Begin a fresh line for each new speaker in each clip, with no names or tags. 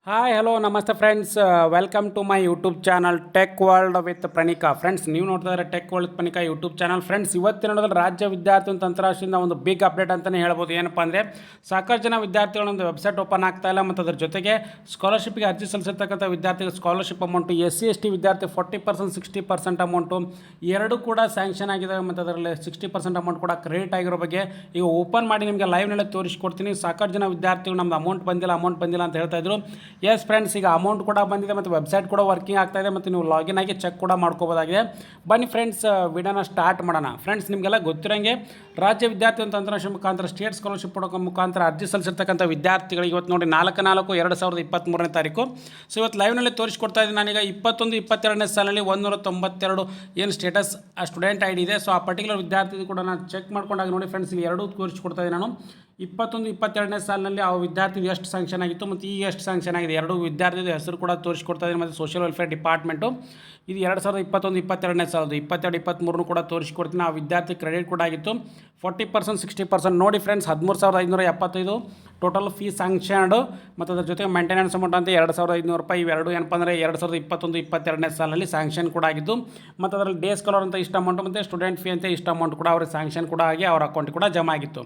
Hi hello ನಮಸ್ತೆ friends, welcome to my YouTube channel tech world with Pranika. Friends, ನೀವು ನೋಡ್ತಾ ಇದ್ದಾರೆ tech world with Pranika YouTube channel. Friends, ಇವತ್ತಿನ ನೋಡೋದ್ರಲ್ಲಿ ರಾಜ್ಯ ವಿದ್ಯಾರ್ಥಿ ಅಂತಾರಾಷ್ಟ್ರೀಯದಿಂದ ಒಂದು ಬಿಗ್ ಅಪ್ಡೇಟ್ ಅಂತಲೇ ಹೇಳ್ಬೋದು. ಏನಪ್ಪ ಅಂದರೆ, ಸಾಕಷ್ಟು ಜನ ವಿದ್ಯಾರ್ಥಿಗಳೊಂದು ವೆಬ್ಸೈಟ್ ಓಪನ್ ಆಗ್ತಾ ಇಲ್ಲ, ಮತ್ತು ಅದ್ರ ಜೊತೆಗೆ ಸ್ಕಾಲರ್ಶಿಪ್ಗೆ ಅರ್ಜಿ ಸಲ್ಲಿಸಿರ್ತಕ್ಕಂಥ ವಿದ್ಯಾರ್ಥಿಗಳು ಸ್ಕಾಲರ್ಶಿಪ್ ಅಮೌಂಟು SC/ST ವಿದ್ಯಾರ್ಥಿ 40% 60% ಅಮೌಂಟು ಎರಡೂ ಕೂಡ ಸ್ಯಾಂಕ್ಷನ್ ಆಗಿದೆ, ಮತ್ತು ಅದರಲ್ಲಿ 60% ಅಮೌಂಟ್ ಕೂಡ ಕ್ರೆಡಿಟ್ ಆಗಿರೋ ಬಗ್ಗೆ ಈಗ ಓಪನ್ ಮಾಡಿ ನಿಮಗೆ ಲೈವ್ನಲ್ಲಿ ತೋರಿಸ್ಕೊಡ್ತೀನಿ. ಸಾಕಷ್ಟು ಜನ ವಿದ್ಯಾರ್ಥಿಗಳು ನಮ್ದು ಅಮೌಂಟ್ ಬಂದಿಲ್ಲ ಅಂತ ಹೇಳ್ತಾ ಇದ್ರು. ಎಸ್ ಫ್ರೆಂಡ್ಸ್, ಈಗ ಅಮೌಂಟ್ ಕೂಡ ಬಂದಿದೆ ಮತ್ತು ವೆಬ್ಸೈಟ್ ಕೂಡ ವರ್ಕಿಂಗ್ ಆಗ್ತಾಯಿದೆ, ಮತ್ತು ನೀವು ಲಾಗಿನ್ ಆಗಿ ಚೆಕ್ ಕೂಡ ಮಾಡ್ಕೋಬೋದಾಗಿದೆ. ಬನ್ನಿ ಫ್ರೆಂಡ್ಸ್, ವಿಡಿಯೋನ ಸ್ಟಾರ್ಟ್ ಮಾಡೋಣ. ಫ್ರೆಂಡ್ಸ್, ನಿಮಗೆಲ್ಲ ಗೊತ್ತಿರೋಂಗೆ ರಾಜ್ಯ ವಿದ್ಯಾರ್ಥಿ ಅಂತಾರಾಷ್ಟ್ರೀಯ ಮುಖಾಂತರ ಸ್ಟೇಟ್ ಸ್ಕಾಲರ್ಶಿಪ್ ಪಡೋ ಮುಖಾಂತರ ಅರ್ಜಿ ಸಲ್ಲಿಸಿರ್ತಕ್ಕಂಥ ವಿದ್ಯಾರ್ಥಿಗಳಿಗೆ ಇವತ್ತು ನೋಡಿ 4/4/2023 ತಾರೀಕು. ಸೊ ಇವತ್ತು ಲೈವ್ನಲ್ಲಿ ತೋರಿಸ್ಕೊಡ್ತಾ ಇದ್ದೀನಿ. ನಾನೀಗ 21-22ನೇ ಸಾಲಲ್ಲಿ 192 ಏನು ಸ್ಟೇಟಸ್ ಸ್ಟೂಡೆಂಟ್ ID ಇದೆ. ಸೊ ಆ ಪರ್ಟಿಕ್ಯುಲರ್ ವಿದ್ಯಾರ್ಥಿ ಕೂಡ ನಾನು ಚೆಕ್ ಮಾಡ್ಕೊಂಡಾಗ ನೋಡಿ ಫ್ರೆಂಡ್ಸ್, ಇಲ್ಲಿ ಎರಡೂ ತೋರಿಸ್ಕೊಡ್ತಾ ಇದ್ದೀನಿ ನಾನು. 21-22ನೇ ಸಾಲಿನಲ್ಲಿ ಆ ವಿದ್ಯಾರ್ಥಿ ಎಷ್ಟು ಸ್ಯಾಂಕ್ಷನ್ ಆಗಿತ್ತು ಮತ್ತು ಈಗ ಎಷ್ಟು ಸ್ಯಾಂಕ್ಷನ್ ಆಗಿದೆ, ಎರಡೂ ವಿದ್ಯಾರ್ಥಿದ ಹೆಸರು ಕೂಡ ತೋರಿಸ್ಕೊಡ್ತಾ ಇದ್ದೀನಿ. ಮತ್ತು ಸೋಷಿಯಲ್ ವೆಲ್ಫೇರ್ ಡಿಪಾರ್ಟ್ಮೆಂಟು ಇದು 2021-22ನೇ ಸಾಲದು, 22-23 ಕೂಡ ತೋರಿಸ್ಕೊಡ್ತೀನಿ. ಆ ವಿದ್ಯಾರ್ಥಿ ಕ್ರೆಡಿಟ್ ಕೂಡ ಆಗಿತ್ತು 40% 60%. ನೋಡಿ ಫ್ರೆಂಡ್ಸ್, 13,575 ಟೋಟಲ್ ಫೀ ಸ್ಯಾಂಕ್ಷನ್ಡು, ಮತ್ತು ಅದ್ರ ಜೊತೆಗೆ ಮೇಂಟೆನೆನ್ಸ್ ಅಮೌಂಟ್ ಅಂತ 2,500 ರೂಪಾಯಿ. ಇವೆರಡು ಏನಪ್ಪ ಅಂದರೆ 2021-22ನೇ ಸಾಲಲ್ಲಿ ಸ್ಯಾಂಕ್ಷನ್ ಕೂಡ ಆಗಿದ್ದು, ಮತ್ತು ಅದರಲ್ಲಿ ಡೇ ಸ್ಕಾಲರ್ ಅಂತ ಇಷ್ಟು ಅಮೌಂಟು ಮತ್ತು ಸ್ಟೂಡೆಂಟ್ ಫೀ ಅಂತ ಇಷ್ಟು ಅಮೌಂಟ್ ಕೂಡ ಅವ್ರಿಗೆ ಸ್ಯಾಂಕ್ಷನ್ ಕೂಡ ಆಗಿ ಅವ್ರ ಅಕೌಂಟ್ ಕೂಡ ಜಮಾ ಆಗಿತ್ತು.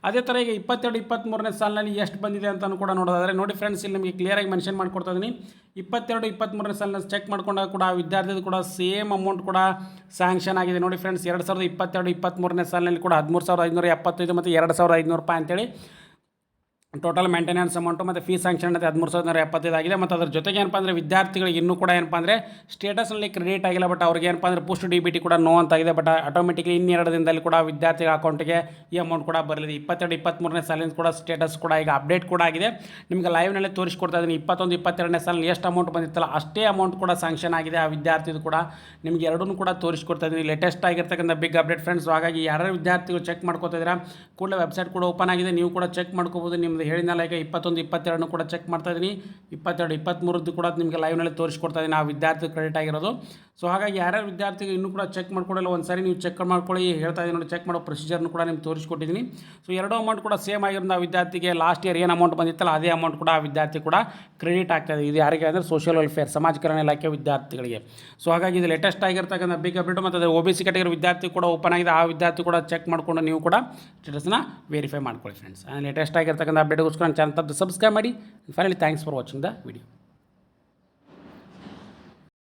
ಅದೇ ಥರ ಈಗ 22-23ನೇ ಸಾಲಿನಲ್ಲಿ ಎಷ್ಟು ಬಂದಿದೆ ಅಂತಲೂ ಕೂಡ ನೋಡೋದಾದರೆ ನೋಡಿ ಫ್ರೆಂಡ್ಸ್, ಇಲ್ಲಿ ನಿಮಗೆ ಕ್ಲಿಯರಾಗಿ ಮೆನ್ಷನ್ ಮಾಡ್ಕೊಡ್ತಾ ಇದ್ದೀನಿ. 22-23ನೇ ಸಾಲಿನಲ್ಲಿ ಚೆಕ್ ಮಾಡ್ಕೊಂಡಾಗ ಕೂಡ ಆ ವಿದ್ಯಾರ್ಥಿದು ಕೂಡ ಸೇಮ್ ಅಮೌಂಟ್ ಕೂಡ ಸ್ಯಾಂಕ್ಷನ್ ಆಗಿದೆ. ನೋಡಿ ಫ್ರೆಂಡ್ಸ್, 2022-23ನೇ ಸಾಲಿನಲ್ಲಿ ಕೂಡ 13,575 ಮತ್ತು 2,500 ರೂಪಾಯಿ ಅಂತೇಳಿ ಟೋಟಲ್ ಮೇಂಟೆನೆನ್ಸ್ ಅಮೌಂಟು ಮತ್ತು ಫೀಸ್ ಸ್ಯಾಂಕ್ಷನ್ ಅಂತ 13,575 ಆಗಿದೆ. ಮತ್ತು ಅದ್ರ ಜೊತೆಗೆ ಏನಪ್ಪ ಅಂದರೆ ವಿದ್ಯಾರ್ಥಿಗಳಿಗೆ ಇನ್ನೂ ಕೂಡ ಏನಪ್ಪ ಅಂದರೆ ಸ್ಟೇಟಸ್ನಲ್ಲಿ ಕ್ರೆಡಿಟ್ ಆಗಿಲ್ಲ, ಬಟ್ ಅವ್ರಿಗೆ ಏನಪ್ಪ ಅಂದರೆ ಪೋಸ್ಟ್ DBT ಕೂಡ ನೋ ಅಂತಾಗಿದೆ. ಬಟ್ ಆಟೋಮೆಟಿಕ್ಲಿ ಇನ್ನೆರಡು ದಿನದಲ್ಲಿ ಕೂಡ ವಿದ್ಯಾರ್ಥಿಗಳ ಅಕೌಂಟಿಗೆ ಈ ಅಮೌಂಟ್ ಕೂಡ ಬರಲಿದೆ. 22-23ನೇ ಸಾಲಿನ ಕೂಡ ಸ್ಟೇಟಸ್ ಕೂಡ ಈಗ ಅಪ್ಡೇಟ್ ಕೂಡ ಆಗಿದೆ. ನಿಮಗೆ ಲೈವ್ನಲ್ಲಿ ತೋರಿಸ್ಕೊಡ್ತಾ ಇದ್ದೀನಿ. 21-22ನೇ ಸಾಲಿನಲ್ಲಿ ಎಷ್ಟು ಅಮೌಂಟ್ ಬಂದಿತ್ತಲ್ಲ ಅಷ್ಟೇ ಅಮೌಂಟ್ ಕೂಡ ಸ್ಯಾಂಕ್ಷನ್ ಆಗಿದೆ ಆ ವಿದ್ಯಾರ್ಥಿದು ಕೂಡ. ನಿಮಗೆ ಎರಡೂ ಕೂಡ ತೋರಿಸ್ಕೊಡ್ತಾ ಇದ್ದೀನಿ. ಲೇಟೆಸ್ಟ್ ಆಗಿರ್ತಕ್ಕಂಥ ಬಿಗ್ ಅಪ್ಡೇಟ್ ಫ್ರೆಂಡ್ಸ್. ಹಾಗಾಗಿ ಯಾರ್ಯಾರು ವಿದ್ಯಾರ್ಥಿಗಳು ಚೆಕ್ ಮಾಡ್ಕೋತಾ ಇದ್ದೀರಾ, ಕೂಡಲೇ ವೆಬ್ಸೈಟ್ ಕೂಡ ಓಪನ್ ಆಗಿದೆ, ನೀವು ಕೂಡ ಚೆಕ್ ಮಾಡ್ಕೋಬೋದು. ನಿಮ್ಮದು ಹೇಳಿದ್ನಲ್ಲ, ಈಗ 21-22 ಕೂಡ ಚೆಕ್ ಮಾಡ್ತಾ ಇದ್ದೀನಿ. 22-23 ಕೂಡ ನಿಮಗೆ ಲೈವ್ನಲ್ಲಿ ತೋರಿಸ್ಕೊಡ್ತಾ ಇದ್ದೀನಿ ಆ ವಿದ್ಯಾರ್ಥಿ ಕ್ರೆಡಿಟ್ ಆಗಿರೋದು. ಸೊ ಹಾಗಾಗಿ ಯಾರ್ಯಾರು ವಿದ್ಯಾರ್ಥಿಗಳು ಇನ್ನೂ ಕೂಡ ಚೆಕ್ ಮಾಡ್ಕೊಳ್ಳಲ್ಲ, ಒಂದು ಸಾರಿ ನೀವು ಚೆಕ್ ಮಾಡ್ಕೊಳ್ಳಿ. ಹೇಳ್ತಾ ಇದ್ದೀನಿ ನೋಡಿ, ಚೆಕ್ ಮಾಡೋ ಪ್ರೊಸೀಜರ್ನು ಕೂಡ ನಿಮ್ಗೆ ತೋರಿಸ್ಕೊಟ್ಟಿದ್ದೀನಿ. ಸೊ ಎರಡೂ ಅಮೌಂಟ್ ಕೂಡ ಸೇಮ್ ಆಗಿರೋದು. ಆ ವಿದ್ಯಾರ್ಥಿಗೆ ಲಾಸ್ಟ್ ಇಯರ್ ಏನು ಅಮೌಂಟ್ ಬಂದಿತ್ತಲ್ಲ ಅದೇ ಅಮೌಂಟ್ ಕೂಡ ಆ ವಿದ್ಯಾರ್ಥಿ ಕೂಡ ಕ್ರೆಡಿಟ್ ಆಗ್ತಾಯಿದೆ. ಇದು ಯಾರಿಗೆ ಅಂದರೆ ಸೋಷಿಯಲ್ ವೆಲ್ಫೇರ್ ಸಮಾಜ ಕಲ್ಯಾಣ ಇಲಾಖೆ ವಿದ್ಯಾರ್ಥಿಗಳಿಗೆ. ಸೊ ಹಾಗಾಗಿ ಇದು ಲೇಟೆಸ್ಟ್ ಆಗಿರ್ತಕ್ಕಂಥ ಬಿಗ್ ಅಪ್ಡೇಟ್. ಮತ್ತು ಅದು OBC ಕ್ಯಾಟಗರಿ ವಿದ್ಯಾರ್ಥಿ ಕೂಡ ಓಪನ್ ಆಗಿದೆ. ಆ ವಿದ್ಯಾರ್ಥಿ ಕೂಡ ಚೆಕ್ ಮಾಡಿಕೊಂಡು ನೀವು ಕೂಡ ಸ್ಟೇಟಸ್ನ ವೆರಿಫೈ ಮಾಡ್ಕೊಳ್ಳಿ ಫ್ರೆಂಡ್ಸ್. ಲೇಟೆಸ್ಟ್ ಆಗಿರ್ತಕ್ಕಂಥ ಅಪ್ಡೇಟ್ಗೋಸ್ಕರ ಚಾನಲ್ ಸಬ್ಸ್ಕ್ರೈಬ್ ಮಾಡಿ. Finally thanks for watching the video.